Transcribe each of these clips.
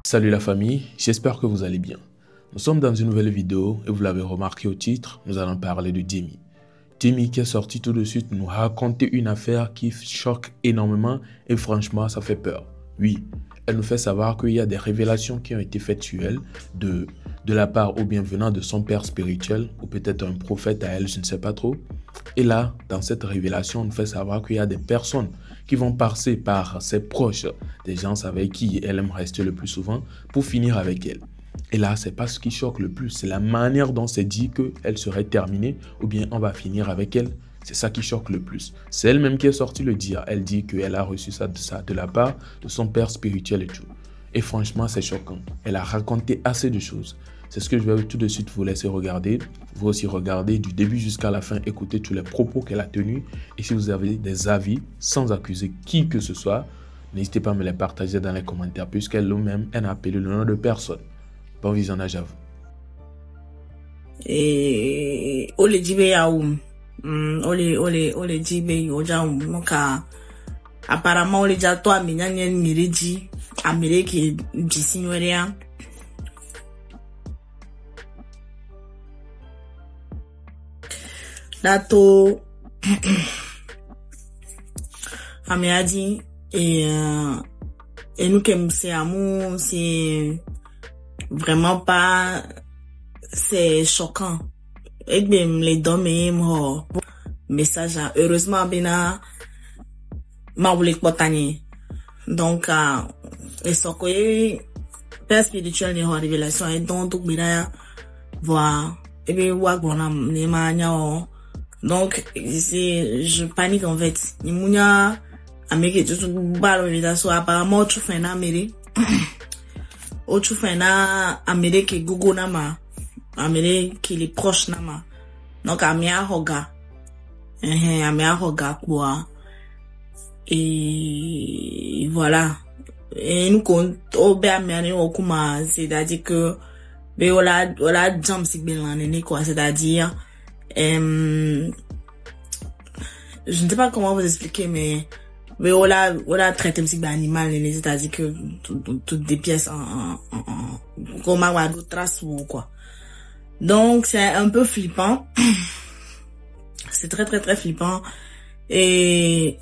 Salut la famille, j'espère que vous allez bien. Nous sommes dans une nouvelle vidéo et vous l'avez remarqué au titre, nous allons parler de Demi. Demi qui est sorti tout de suite nous raconter une affaire qui choque énormément et franchement ça fait peur. Oui, elle nous fait savoir qu'il y a des révélations qui ont été faites sur elle de la part ou bien venant de son père spirituel ou peut-être un prophète à elle, je ne sais pas trop. Et là, dans cette révélation, on nous fait savoir qu'il y a des personnes qui vont passer par ses proches, des gens avec qui elle aime rester le plus souvent, pour finir avec elle. Et là, c'est pas ce qui choque le plus, c'est la manière dont c'est dit qu'elle serait terminée ou bien on va finir avec elle. C'est ça qui choque le plus. C'est elle-même qui est sortie le dire. Elle dit qu'elle a reçu ça de la part de son père spirituel et tout. Et franchement, c'est choquant. Elle a raconté assez de choses. C'est ce que je vais tout de suite vous laisser regarder. Vous aussi regarder du début jusqu'à la fin, écouter tous les propos qu'elle a tenus. Et si vous avez des avis, sans accuser qui que ce soit, n'hésitez pas à me les partager dans les commentaires, puisqu'elle-même, elle n'a appelé le nom de personne. Bon visionnage à vous. Et ole jibe ya ole jibe oja moka apparemment ole ja to amenya nyen mireji amerike jisinweria dato ameadi et nous comme c'est amour c'est vraiment pas, c'est choquant. Et bien, les dommes, message, heureusement, bina, ma voulait pas tani. Donc, et ce que, père spirituel, les révélations, et donc, tout bina, voir, et bien, voir, bon, les manières, donc, je panique, en fait. Ni mounia, amérique, tout, ballon, apparemment, tout fait un amérique. Autre fois na Amérique Google nama Amérique les proches nama donc amia hoga quoi et voilà et nous compte au béamiane au kuma c'est-à-dire que ben voilà jump si bien quoi c'est-à-dire je ne sais pas comment vous expliquer mais voilà traiter un petit animal c'est-à-dire que toutes des pièces en comme avoir d'autres traces ou quoi. Donc c'est un peu flippant. C'est très très très flippant et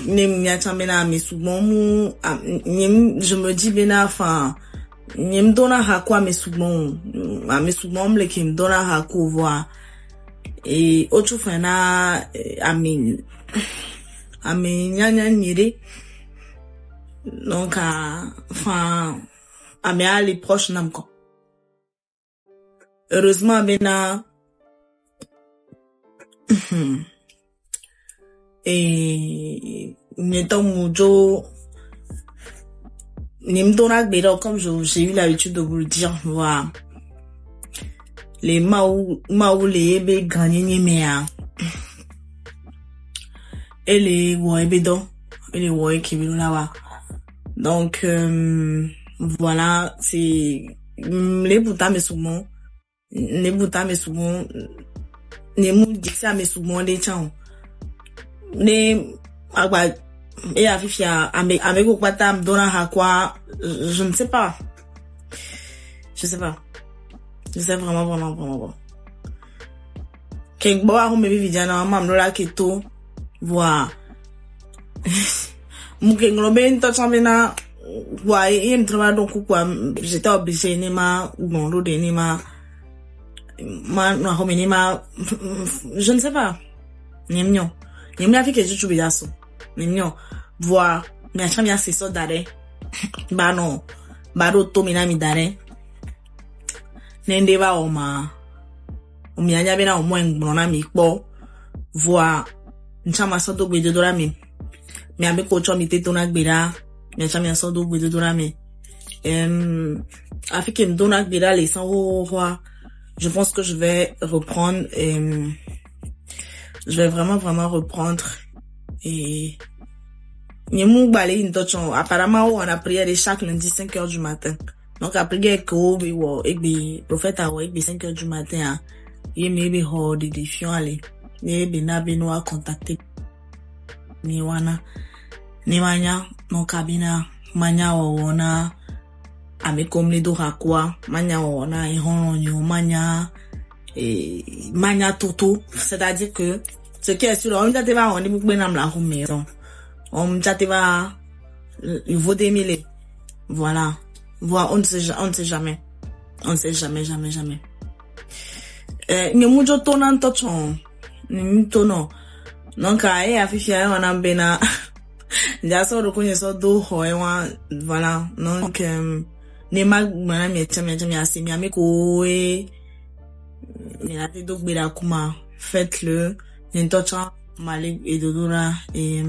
mais souvent je me dis bena enfin me donne à quoi mais souvent me qui me donne à quoi voir et autre fois na nyanya nire donc enfin les proches nam ko heureusement bena et mettons mujo nimdona bero comme j'ai eu l'habitude de vous le dire voilà les maou les be gagner mais et les woibedon et les woi qui veulent là donc voilà c'est les boutams mais souvent les mou dixa mais souvent les chans les agba et afifia avec au patam donna à quoi je ne sais pas je sais vraiment quelque boa me viviana mam no la keto voilà mukenglobe ntotambena wa yem travail donc quoi j'étais obligé nima bon l'autre nima no nima je ne sais pas nimnyo avec que je bien ça nimnyo voir mais acham ya c'est ça dare ba no ba do to mina mi dare nende ba o ma o mi anya be na o mo engbon na mi po voir nchama so do gbe do ra mi avec coach mi te to na gbera mi acham so do gbe do ra mi avec que me donne gbera les sans je pense que je vais reprendre je vais vraiment reprendre et Nyemou balé une touchon. Apparemment, on a prié chaque lundi 5h du matin. Donc, après, il prophète a 5h du matin. Il me ho de défiant aller. Il bena benoa contacter. Ni wana. Ni manya, no kabina, manya wawona. comme les dorakwa, mania ona, et mania, et mania toto. C'est-à-dire que, ce qui est sûr, on te va, on dit, la maison. On te va, il vaut des milliers. Voilà. Voilà, on ne sait jamais. On ne sait jamais. Ni mucho tonan tochon. Ni tono. Donc, affiché, on a bena. Ya so reconnaît ça do hoewa. Voilà. Donc, ne mag, mana mi assez mi amiko et, ni la te donc bela kuma. Faites-le. Ni tochon, malik et dodora et,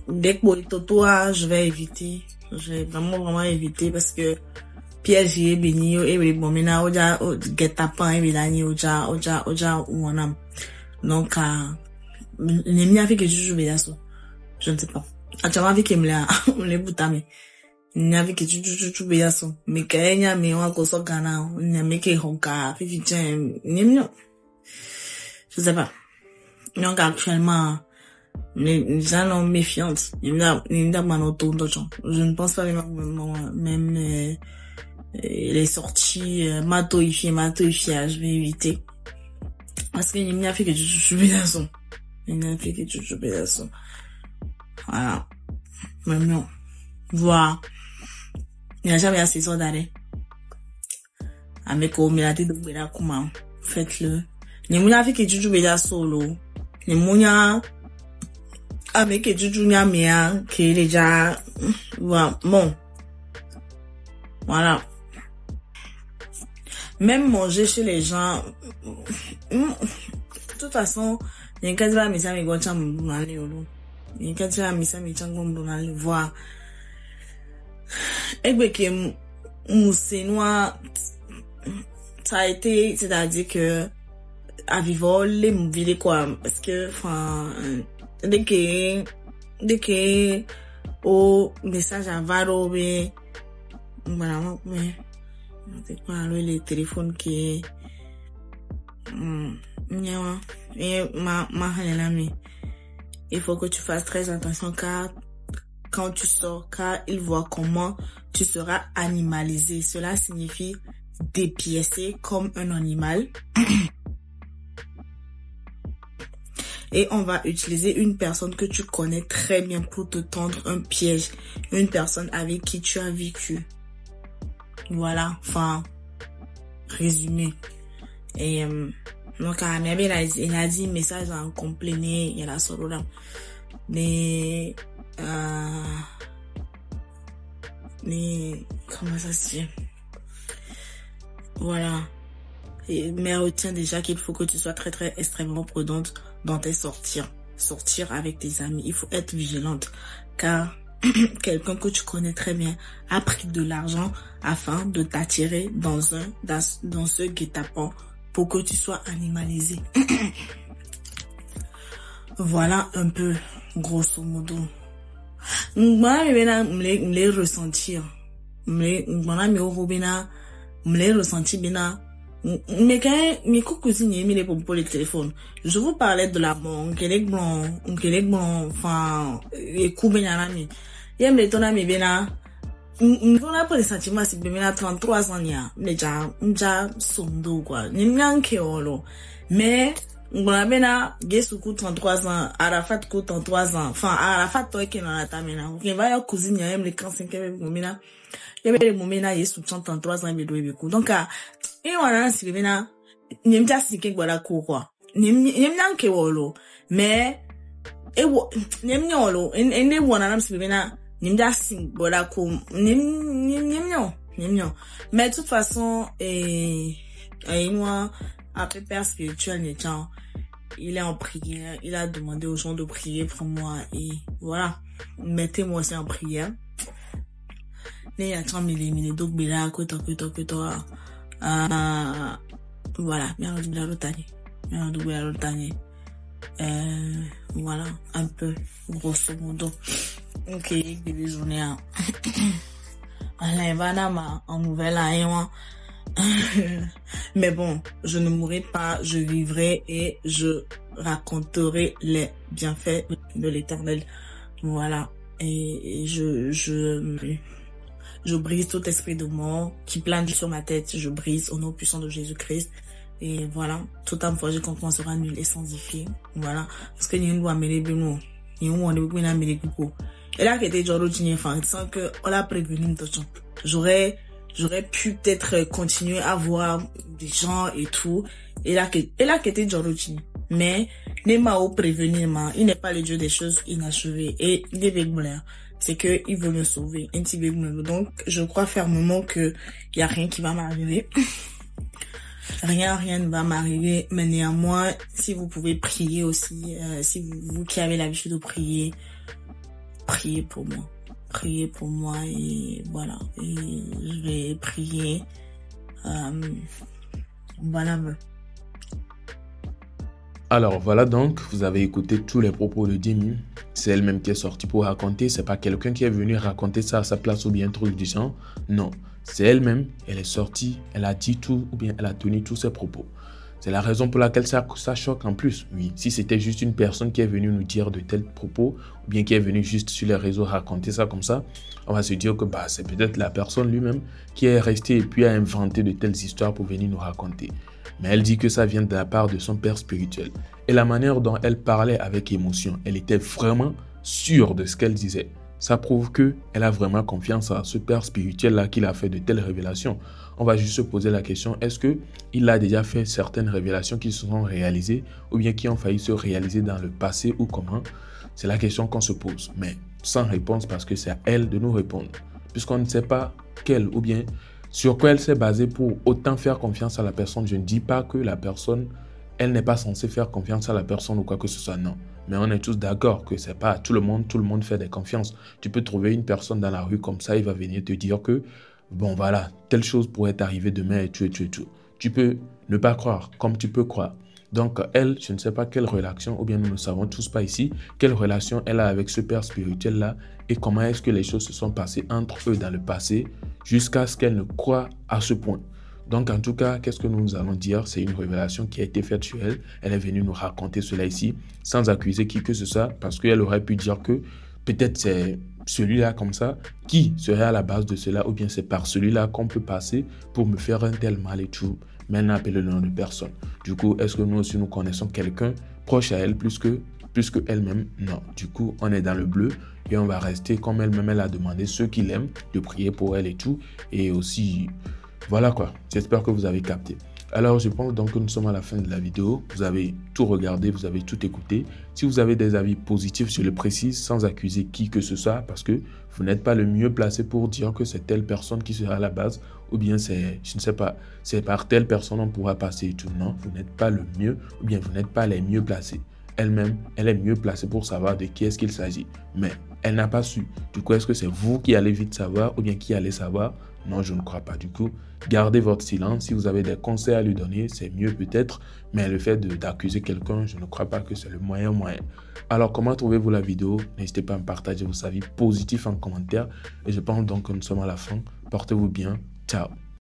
dès que toi, je vais éviter. Je vais vraiment éviter parce que piège est béni et bon maintenant oja guet-apens et bilani oja ouanam. Donc n'aime avec que je joue bien ça. Je ne sais pas. Actuellement avec me les boutame. N'aime avec que tu joues bien ça. Mais quand mais on a qu'on s'en gana, n'aime que honka, fifi tiens, n'aime. Je sais pas. Donc actuellement les gens sont méfiantes. Je ne pense pas même les sorties matoifiées, je vais éviter. Parce qu'il n'y a fait que je suis bédason. Voilà. Même non. Voilà. Il n'y a jamais assez ça d'aller. Avec au milité de Béda Kuma. Faites-le. Il n'y a fait que tu joues Béda solo. Il n'y a avec que tu joues bien, qui est déjà, voilà, bon. Voilà. Même manger chez les gens, de toute façon, il y a qu'à dire à mes amis, il y a qu'à dire à mes amis, voir. Et bien que, moussénois, ça a été, c'est-à-dire que, à vivre, les mobiles, quoi, parce que, enfin, dès que au message à varo voilà mais c'est quoi le téléphone qui et ma mais il faut que tu fasses très attention car quand tu sors, car il voit comment tu seras animalisé. Cela signifie dépiécé comme un animal. Et on va utiliser une personne que tu connais très bien pour te tendre un piège. Une personne avec qui tu as vécu. Voilà, enfin, résumé. Et donc, il a dit message en compléné, il y a la solo là. Mais comment ça se dit? Voilà. Mais retiens déjà qu'il faut que tu sois très très extrêmement prudente dans tes sortir avec tes amis. Il faut être vigilante car quelqu'un que tu connais très bien a pris de l'argent afin de t'attirer dans ce guet-apens pour que tu sois animalisé. Voilà un peu grosso modo. Moi me les ressentir. Me les ressentir bien. Mais quand mes cousines y mis les pour le téléphone, je vous parlais de la bon, enfin, les coups benyanami. Yem les tonami bena, on a pas de sentiments si bena 33 ans ya, mais déjà sondo quoi, n'importe quel mais on a bena gesuku 33 ans, Arafat coup 33 ans, enfin Arafat toi qui n'en a pas maintenant, ok va ya cousine yem les 45 momina. Il y avait des moments où il sous 33 ans, il doit coup. Donc, et on a si maintenant, n'aime pas si quelque voilà quoi. N'aime que wolo. Mais, n'aime yolo. Et ne voilà si maintenant, n'aime pas si voilà quoi. N'aime. Mais de toute façon, moi, après père spirituel, il est en prière. Il a demandé aux gens de prier pour moi. Et voilà. Mettez-moi aussi en prière. Il y a 30 000 donc bila que toi voilà bien voilà un peu grosso modo. Ok, bébé journée en nouvelle mais bon, je ne mourrai pas, je vivrai et je raconterai les bienfaits de l'Éternel. Voilà. Et Je brise tout esprit de mort qui plane sur ma tête. Je brise au nom puissant de Jésus-Christ. Et voilà, tout âme forgée contre moi sera nulle et sanctifiée. Voilà, parce que nous doit mêler de nous. Nous on est bien mêler du coup. Et là, qui était Joro Jinefan, sans que on l'a prévenu de tout. J'aurais pu peut-être continuer à voir des gens et tout. Et là, qui était Joro Jine. Mais, Nema au prévenir, il n'est pas le Dieu des choses inachevées. Et il est végulaire. C'est que il veut me sauver. Donc, je crois fermement que y a rien qui va m'arriver. Rien ne va m'arriver. Mais néanmoins, si vous pouvez prier aussi, si vous qui avez l'habitude de prier, priez pour moi. Priez pour moi et voilà. Et je vais prier. Voilà. Alors voilà donc, vous avez écouté tous les propos de Demi. C'est elle-même qui est sortie pour raconter. C'est pas quelqu'un qui est venu raconter ça à sa place ou bien un truc du genre. Non, c'est elle-même. Elle est sortie, elle a dit tout ou bien elle a tenu tous ses propos. C'est la raison pour laquelle ça choque en plus. Oui, si c'était juste une personne qui est venue nous dire de tels propos ou bien qui est venue juste sur les réseaux raconter ça comme ça, on va se dire que c'est peut-être la personne lui-même qui est restée et puis a inventé de telles histoires pour venir nous raconter. Mais elle dit que ça vient de la part de son père spirituel. Et la manière dont elle parlait avec émotion, elle était vraiment sûre de ce qu'elle disait. Ça prouve qu'elle a vraiment confiance à ce père spirituel-là qui a fait de telles révélations. On va juste se poser la question, est-ce qu'il a déjà fait certaines révélations qui se sont réalisées ou bien qui ont failli se réaliser dans le passé ou comment? C'est la question qu'on se pose, mais sans réponse parce que c'est à elle de nous répondre. Puisqu'on ne sait pas quelle ou bien sur quoi elle s'est basée pour autant faire confiance à la personne. Je ne dis pas que la personne, elle n'est pas censée faire confiance à la personne ou quoi que ce soit, non. Mais on est tous d'accord que c'est pas tout le monde fait des confiances. Tu peux trouver une personne dans la rue comme ça, il va venir te dire que, bon voilà, telle chose pourrait t'arriver demain et tout. Tu peux ne pas croire comme tu peux croire. Donc elle, je ne sais pas quelle relation, ou bien nous ne savons tous pas ici, quelle relation elle a avec ce père spirituel-là et comment est-ce que les choses se sont passées entre eux dans le passé jusqu'à ce qu'elle ne croie à ce point. Donc en tout cas, qu'est-ce que nous allons dire? C'est une révélation qui a été faite sur elle. Elle est venue nous raconter cela ici sans accuser qui que ce soit parce qu'elle aurait pu dire que peut-être c'est celui-là comme ça qui serait à la base de cela ou bien c'est par celui-là qu'on peut passer pour me faire un tel mal et tout. Mais elle n'a appelé le nom de personne. Du coup, est-ce que nous aussi nous connaissons quelqu'un proche à elle plus que elle-même? Non. Du coup, on est dans le bleu et on va rester comme elle-même elle a demandé ceux qui l'aiment de prier pour elle et tout. Et aussi, voilà quoi. J'espère que vous avez capté. Alors, je pense donc que nous sommes à la fin de la vidéo. Vous avez tout regardé, vous avez tout écouté. Si vous avez des avis positifs, je le précise sans accuser qui que ce soit parce que vous n'êtes pas le mieux placé pour dire que c'est telle personne qui sera à la base ou bien c'est, je ne sais pas, c'est par telle personne on pourra passer et tout. Non, vous n'êtes pas le mieux ou bien vous n'êtes pas les mieux placés. Elle-même, elle est mieux placée pour savoir de qui est-ce qu'il s'agit. Mais elle n'a pas su. Du coup, est-ce que c'est vous qui allez vite savoir ou bien qui allez savoir? Non, je ne crois pas. Du coup, gardez votre silence. Si vous avez des conseils à lui donner, c'est mieux peut-être. Mais le fait d'accuser quelqu'un, je ne crois pas que c'est le moyen. Alors, comment trouvez-vous la vidéo? N'hésitez pas à me partager vos avis positifs en commentaire. Et je pense donc que nous sommes à la fin. Portez-vous bien. Ciao.